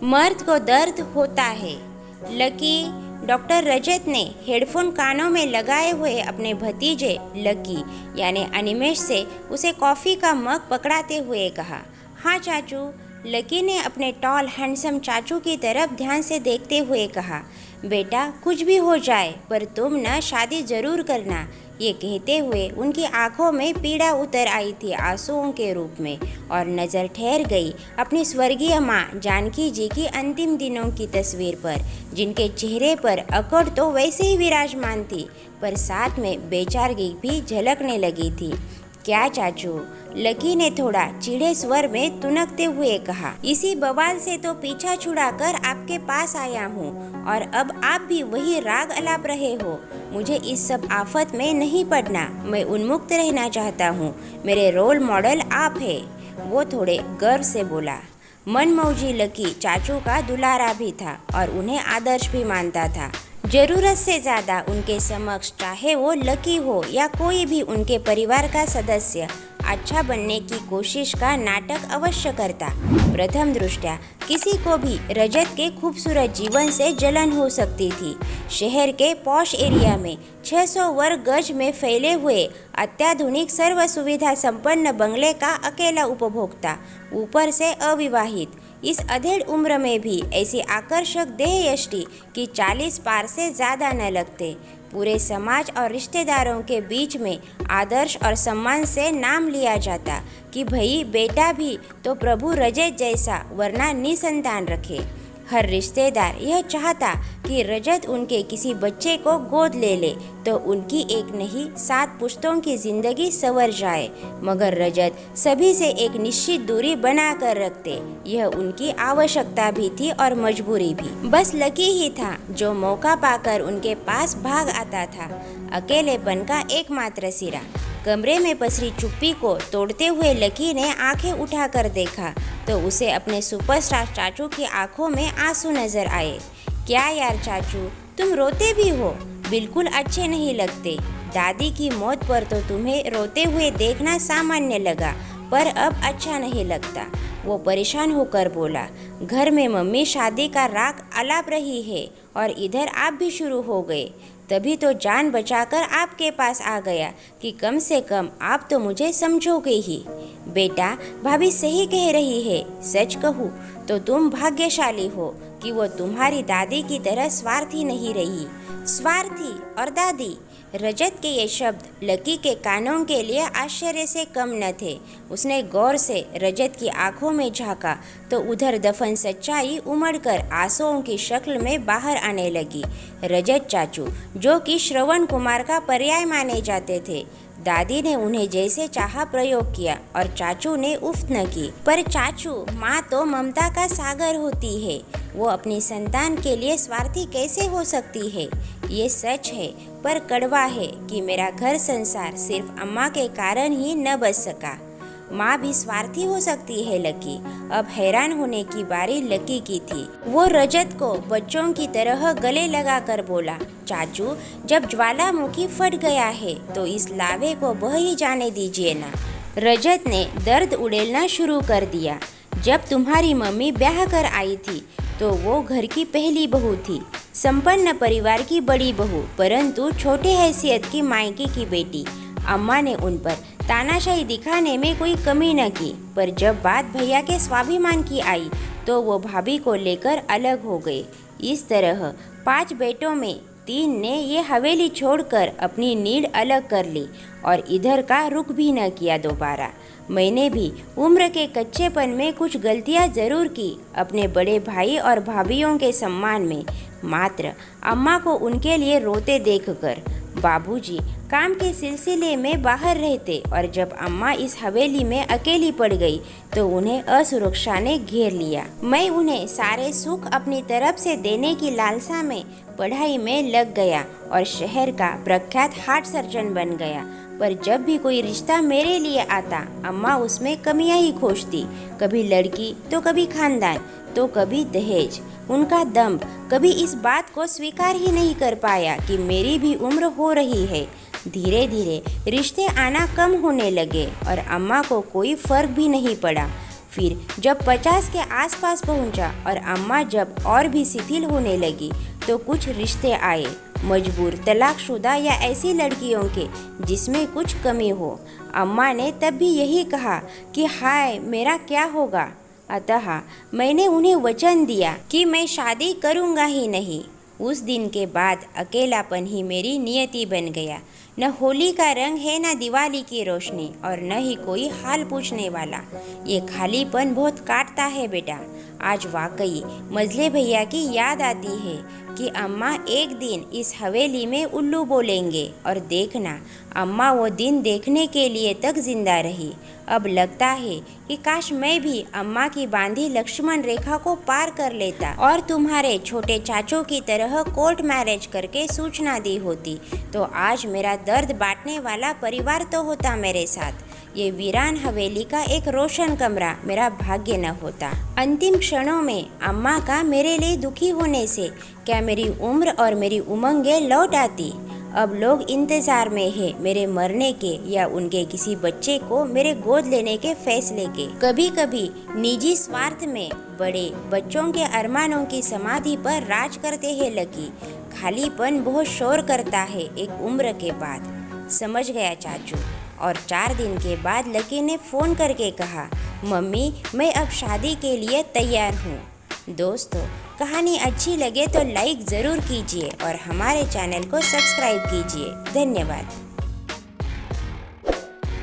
मर्द को दर्द होता है। लकी। डॉक्टर रजत ने हेडफोन कानों में लगाए हुए अपने भतीजे लकी यानी अनिमेश से उसे कॉफ़ी का मग पकड़ाते हुए कहा। हाँ चाचू। लकी ने अपने टॉल हैंडसम चाचू की तरफ ध्यान से देखते हुए कहा। बेटा कुछ भी हो जाए पर तुम न शादी ज़रूर करना। ये कहते हुए उनकी आंखों में पीड़ा उतर आई थी आंसुओं के रूप में और नज़र ठहर गई अपनी स्वर्गीय माँ जानकी जी की अंतिम दिनों की तस्वीर पर, जिनके चेहरे पर अकड़ तो वैसे ही विराजमान थी पर साथ में बेचारगी भी झलकने लगी थी। क्या चाचू? लकी ने थोड़ा चिढ़े स्वर में तुनकते हुए कहा। इसी बवाल से तो पीछा छुड़ाकर आपके पास आया हूँ और अब आप भी वही राग अलाप रहे हो। मुझे इस सब आफत में नहीं पड़ना, मैं उन्मुक्त रहना चाहता हूँ। मेरे रोल मॉडल आप है। वो थोड़े गर्व से बोला। मनमौजी लकी चाचू का दुलारा भी था और उन्हें आदर्श भी मानता था। ज़रूरत से ज़्यादा उनके समक्ष चाहे वो लकी हो या कोई भी उनके परिवार का सदस्य अच्छा बनने की कोशिश का नाटक अवश्य करता। प्रथम दृष्टया किसी को भी रजत के खूबसूरत जीवन से जलन हो सकती थी। शहर के पॉश एरिया में 600 वर्ग गज में फैले हुए अत्याधुनिक सर्व सुविधा संपन्न बंगले का अकेला उपभोक्ता, ऊपर से अविवाहित, इस अधेड़ उम्र में भी ऐसी आकर्षक देह यष्टि कि 40 पार से ज़्यादा न लगते। पूरे समाज और रिश्तेदारों के बीच में आदर्श और सम्मान से नाम लिया जाता कि भई बेटा भी तो प्रभु रजत जैसा वरना निसंतान रखे। हर रिश्तेदार यह चाहता कि रजत उनके किसी बच्चे को गोद ले ले तो उनकी एक नहीं 7 पुश्तों की जिंदगी संवर जाए, मगर रजत सभी से एक निश्चित दूरी बना कर रखते। यह उनकी आवश्यकता भी थी और मजबूरी भी। बस लकी ही था जो मौका पाकर उनके पास भाग आता था, अकेलेपन का एकमात्र सिरा। कमरे में पसरी चुप्पी को तोड़ते हुए लकी ने आंखें उठाकर देखा तो उसे अपने सुपरस्टार चाचू की आंखों में आंसू नजर आए। क्या यार चाचू, तुम रोते भी हो? बिल्कुल अच्छे नहीं लगते। दादी की मौत पर तो तुम्हें रोते हुए देखना सामान्य लगा, पर अब अच्छा नहीं लगता। वो परेशान होकर बोला। घर में मम्मी शादी का राग अलाप रही है और इधर आप भी शुरू हो गए। तभी तो जान बचाकर आपके पास आ गया कि कम से कम आप तो मुझे समझोगे ही। बेटा भाभी सही कह रही है। सच कहूँ तो तुम भाग्यशाली हो कि वो तुम्हारी दादी की तरह स्वार्थी नहीं रही। स्वार्थी और दादी, रजत के ये शब्द लकी के कानों के लिए आश्चर्य से कम न थे। उसने गौर से रजत की आंखों में झांका तो उधर दफन सच्चाई उमड़कर आंसुओं की शक्ल में बाहर आने लगी। रजत चाचू जो कि श्रवण कुमार का पर्याय माने जाते थे, दादी ने उन्हें जैसे चाहा प्रयोग किया और चाचू ने उफ न की। पर चाचू, माँ तो ममता का सागर होती है, वो अपनी संतान के लिए स्वार्थी कैसे हो सकती है? ये सच है पर कड़वा है कि मेरा घर संसार सिर्फ अम्मा के कारण ही न बच सका। माँ भी स्वार्थी हो सकती है लकी। अब हैरान होने की बारी लकी की थी। वो रजत को बच्चों की तरह गले लगा कर बोला। चाचू, जब ज्वालामुखी फट गया है तो इस लावे को बह ही जाने दीजिए ना। रजत ने दर्द उड़ेलना शुरू कर दिया। जब तुम्हारी मम्मी ब्याह कर आई थी तो वो घर की पहली बहू थी, संपन्न परिवार की बड़ी बहू, परंतु छोटे हैसियत की मायके की बेटी। अम्मा ने उन पर तानाशाही दिखाने में कोई कमी न की, पर जब बात भैया के स्वाभिमान की आई तो वो भाभी को लेकर अलग हो गए। इस तरह 5 बेटों में 3 ने ये हवेली छोड़कर अपनी नीड़ अलग कर ली और इधर का रुख भी न किया दोबारा। मैंने भी उम्र के कच्चेपन में कुछ गलतियां ज़रूर की अपने बड़े भाई और भाभीयों के सम्मान में, मात्र अम्मा को उनके लिए रोते देखकर। बाबूजी काम के सिलसिले में बाहर रहते और जब अम्मा इस हवेली में अकेली पड़ गई तो उन्हें असुरक्षा ने घेर लिया। मैं उन्हें सारे सुख अपनी तरफ से देने की लालसा में पढ़ाई में लग गया और शहर का प्रख्यात हार्ट सर्जन बन गया। पर जब भी कोई रिश्ता मेरे लिए आता, अम्मा उसमें कमियां ही खोजती। कभी लड़की तो कभी खानदान तो कभी दहेज। उनका दम्भ कभी इस बात को स्वीकार ही नहीं कर पाया कि मेरी भी उम्र हो रही है। धीरे धीरे रिश्ते आना कम होने लगे और अम्मा को कोई फर्क भी नहीं पड़ा। फिर जब 50 के आसपास पहुंचा और अम्मा जब और भी शिथिल होने लगी तो कुछ रिश्ते आए, मजबूर, तलाकशुदा या ऐसी लड़कियों के जिसमें कुछ कमी हो। अम्मा ने तब भी यही कहा कि हाय मेरा क्या होगा। अतः मैंने उन्हें वचन दिया कि मैं शादी करूँगा ही नहीं। उस दिन के बाद अकेलापन ही मेरी नियति बन गया। न होली का रंग है, न दिवाली की रोशनी, और न ही कोई हाल पूछने वाला। ये खालीपन बहुत काटता है बेटा। आज वाकई मजले भैया की याद आती है कि अम्मा एक दिन इस हवेली में उल्लू बोलेंगे, और देखना अम्मा वो दिन देखने के लिए तक जिंदा रही। अब लगता है कि काश मैं भी अम्मा की बांधी लक्ष्मण रेखा को पार कर लेता और तुम्हारे छोटे चाचों की तरह कोर्ट मैरिज करके सूचना दी होती, तो आज मेरा दर्द बांटने वाला परिवार तो होता मेरे साथ। ये वीरान हवेली का एक रोशन कमरा मेरा भाग्य न होता। अंतिम क्षणों में अम्मा का मेरे लिए दुखी होने से क्या मेरी उम्र और मेरी उमंगें लौट आती। अब लोग इंतज़ार में है मेरे मरने के या उनके किसी बच्चे को मेरे गोद लेने के फैसले के। कभी कभी निजी स्वार्थ में बड़े बच्चों के अरमानों की समाधि पर राज करते हैं लकी। खालीपन बहुत शोर करता है एक उम्र के बाद। समझ गया चाचू। और 4 दिन के बाद लकी ने फ़ोन करके कहा, मम्मी मैं अब शादी के लिए तैयार हूँ। दोस्तों, कहानी अच्छी लगे तो लाइक ज़रूर कीजिए और हमारे चैनल को सब्सक्राइब कीजिए। धन्यवाद।